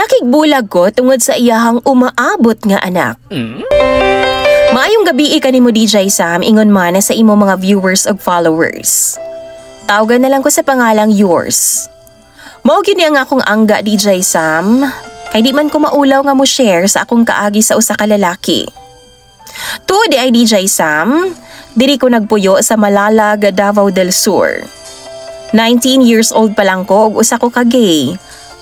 Nakigbulag ko tungod sa iyahang umaabot nga anak. Maayong gabi kanimo DJ Sam, ingon man sa imo mga viewers ug followers. Tawagan na lang ko sa pangalang yours. Mao gini ang akong angga DJ Sam, kay di man ko maulaw nga mo share sa akong kaagi sa usa ka lalaki. Tuod ay DJ Sam, diri ko nagpuyo sa Malalag, Davao del Sur. 19 years old pa lang ko ug usa ko ka gay.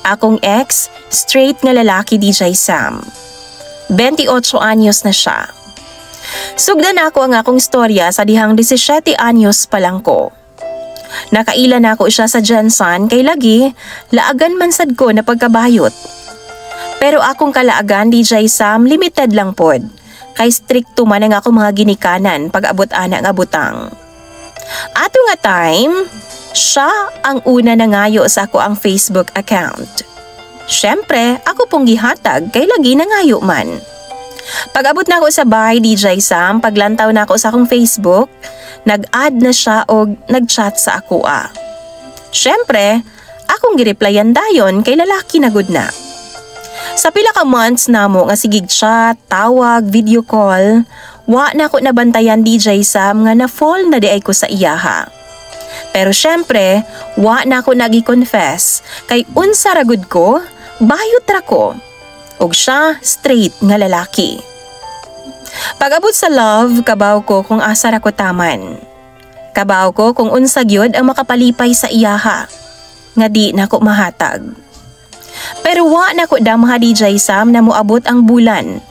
Akong ex, straight nga lalaki DJ Sam. 28 anyos na siya. Sugdan ako ang akong storya sa dihang 17 anyos pa lang ko. Nakaila na ako siya sa Jensen kay lagi, laagan man sad ko na pagkabayot. Pero akong kalaagan DJ Sam limited lang pod, kay stricto man ang akong mga ginikanan pag abot ana nga butang. Ato nga time, siya ang una na ngayo sa ako ang Facebook account. Syempre, ako pong gihatag kay lagi na ngayo man. Pag abot na ako sa bahay DJ Sam, paglantaw na ako sa akong Facebook, nag-add na siya o nag-chat sa ako . Syempre, akong gireplyan dayon kay lalaki na gud na. Sa pila ka months namo nga sigig chat, tawag, video call, wa na ko nabantayan DJ Sam nga na-fall na di ay ko sa iyaha. Pero syempre, wa na ko nagi-confess kay unsa ra gud ko, bayot ra ko. Og siya straight nga lalaki. Pag-abot sa love, kabaw ko kung asa ra ko taman. Kabaw ko kung unsa gyud ang makapalipay sa iyaha, nga di na ko mahatag. Pero wa na ko damha DJ Sam na moabot ang bulan.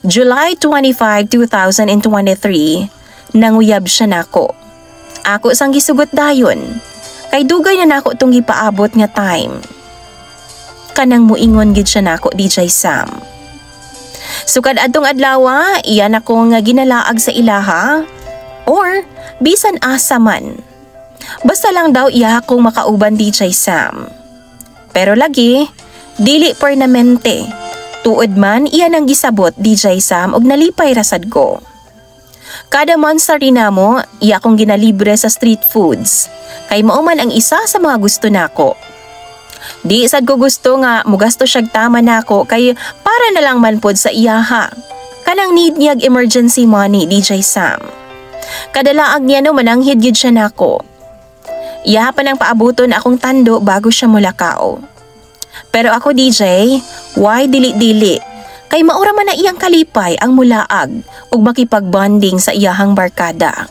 July 25, 2023, nanguyab siya nako. Ako sang gisugot dayon, kay dugay na nako tong gipaabot nga time. Kanang muingon gid siya nako DJ Sam. Sukad adtong adlaw, iyan ako nga ginalaag sa ilaha or bisan asa man. Basta lang daw iya akong makauban DJ Sam. Pero lagi, dili permanente. Tuod man iyan ang gisabot DJ Sam og nalipay rasad ko. Kada month sa rinamo, iya akong ginalibre sa street foods. Kay mao man ang isa sa mga gusto nako. Di sad ko gusto nga mugasto siyag tama nako kay para na lang man pod sa iyaha. Kanang need niyag emergency money DJ Sam. Kadalaag niya no mananghid gyud siya nako. Iya pa nang paabuton akong tando bago siya mulakaw. Pero ako DJ, why dili-dili? Kay maura man na iyang kalipay ang mulaag ug makipag-bonding sa iyahang barkada.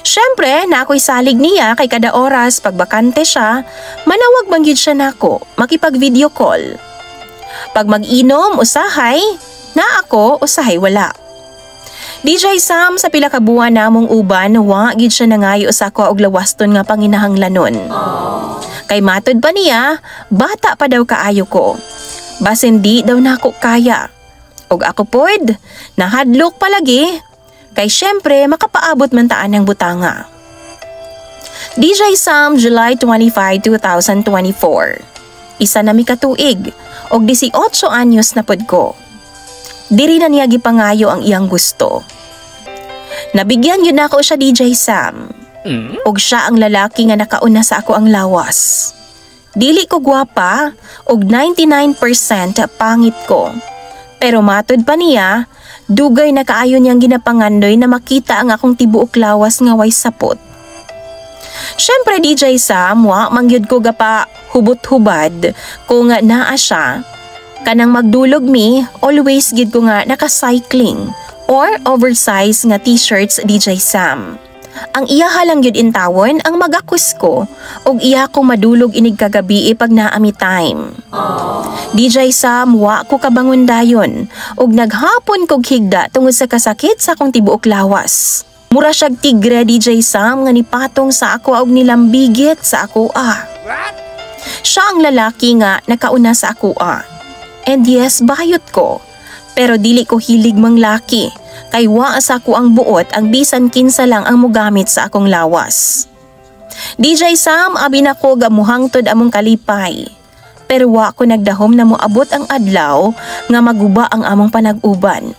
Syempre, na ako'y salig niya kay kada oras pag bakante siya, manawag man gyud siya nako, makipag-video call. Pag mag-inom, usahay, na ako, usahay wala. DJ Sam, sa pila ka buwan namong uban, wa gyud siya nangayo sa ako og lawaston nga panginahanglanon. Kay matod pa niya, bata pa daw kaayo ko. Basin di daw nako kaya. Og ako pod, nahadlok palagi. Kay syempre makapaabot man taan ng butanga. DJ Sam, July 25, 2024. Isa na mi katuig og 18 anyos na pod ko. Diri na niya gipangayo ang iyang gusto. Nabigyan yun ako siya DJ Sam. Og siya ang lalaki nga nakauna sa ako ang lawas. Dili ko gwapa og 99% pangit ko. Pero matod pa niya, dugay na kaayo niyang ginapangandoy na makita ang akong tibuok lawas nga way sapot. Syempre DJ Sam, wa mangyud ko gapa hubot-hubad kung naa siya. Kanang magdulog mi, always gid ko nga naka-cycling or oversized nga t-shirts DJ Sam. Ang iya halang yun intawon ang magakus ko og iya kong madulog inig kagabi pag naami time. DJ Sam, wa ko kabangon dayon og naghapon kog higda tungod sa kasakit sa akong tibuok lawas. Mura siyag tigre DJ Sam nga nipatong sa ako og nilambigit sa ako . Siya ang lalaki nga nakauna sa ako . And yes, bayot ko. Pero dili ko hilig mang laki. Kay wa sa ko ang buot ang bisan kinsa lang ang mugamit sa akong lawas. DJ Sam, abi na ko gamuhangtod among kalipay. Pero wa ko nagdahom na moabot ang adlaw nga maguba ang among panag-uban.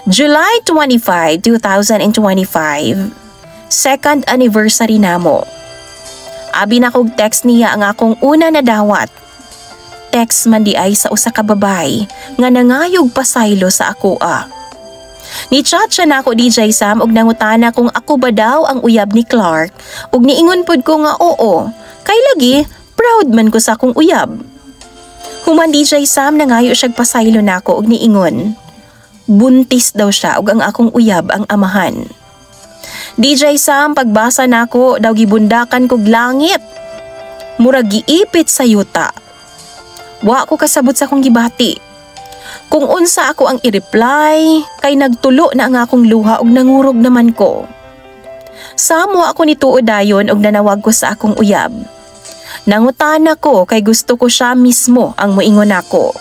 July 25, 2025, second anniversary namo. Abi na kog text niya ang akong una na dawat. text man di ay sa usa ka babay nga nangayog pasaylo sa akoa. Ni-chat siya nako DJ Sam og nangutana kung ako ba daw ang uyab ni Clark ug niingon pod ko nga oo. Kay lagi proud man ko sa akong uyab. Human DJ Sam nangayo siya pasaylo nako og niingon. Buntis daw siya ug ang akong uyab ang amahan. DJ Sam pagbasa nako daw gibundakan kog langit. Murag giipit sa yuta. Wa ko kasabot sa akong gibati. Kung unsa ako ang i-reply, kay nagtulo na ang akong luha ug nangurog naman ko. Samo ako nituod dayon og nanawag ko sa akong uyab. Nangutana ko kay gusto ko siya mismo ang moingon ako.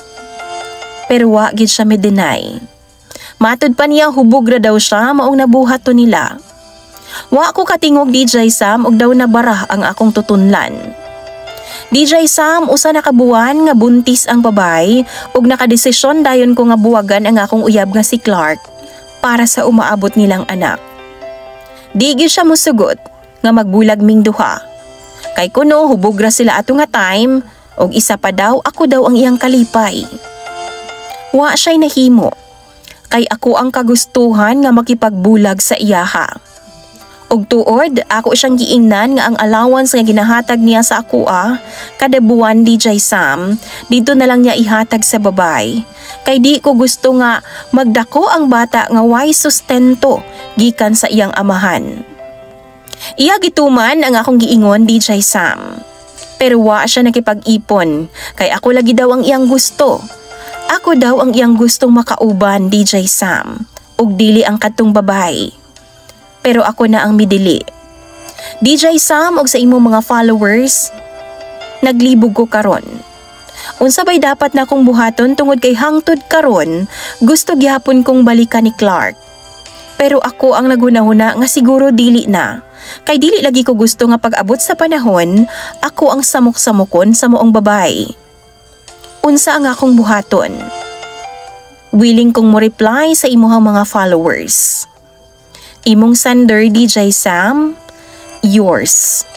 Pero wa gid siya mi-deny. Matud pa niya hubog ra daw siya maong nabuhat to nila. Wa ko katingog DJ Sam og daw nabara ang akong tutunlan. DJ Sam, usa na kabuwan nga buntis ang babay ug nakadesisyon dayon ko nga buwagan ang akong uyab nga si Clark para sa umaabot nilang anak. Di gyud siya mosugot nga magbulag ming duha. Kay kuno hubog ra sila ato nga time ug isa pa daw ako daw ang iyang kalipay. Wa siya'y nahimo kay ako ang kagustuhan nga makipagbulag sa iyaha. Og tuod, ako siyang giingnan nga ang allowance nga ginahatag niya sa akoa kada buwan DJ Sam, dito na lang niya ihatag sa babay. Kay di ko gusto nga magdako ang bata nga way sustento gikan sa iyang amahan. Iya gituman ang akong giingon DJ Sam. Pero wa siya nakipag-ipon, kay ako lagi daw ang iyang gusto. Ako daw ang iyang gustong makauban DJ Sam, ug dili ang katong babay. Pero ako na ang midili. DJ Sam og sa imong mga followers, naglibog ko karon. Unsa bay dapat na akong buhaton tungod kay hangtod karon, gusto gihapon kong balikan ni Clark. Pero ako ang nagunahuna nga siguro dili na. Kay dili lagi ko gusto nga pag-abot sa panahon, ako ang samok-samokon sa moong babay. Unsa ang akong buhaton? Willing kong mo reply sa imong mga followers. Imong sender DJ Sam, yours.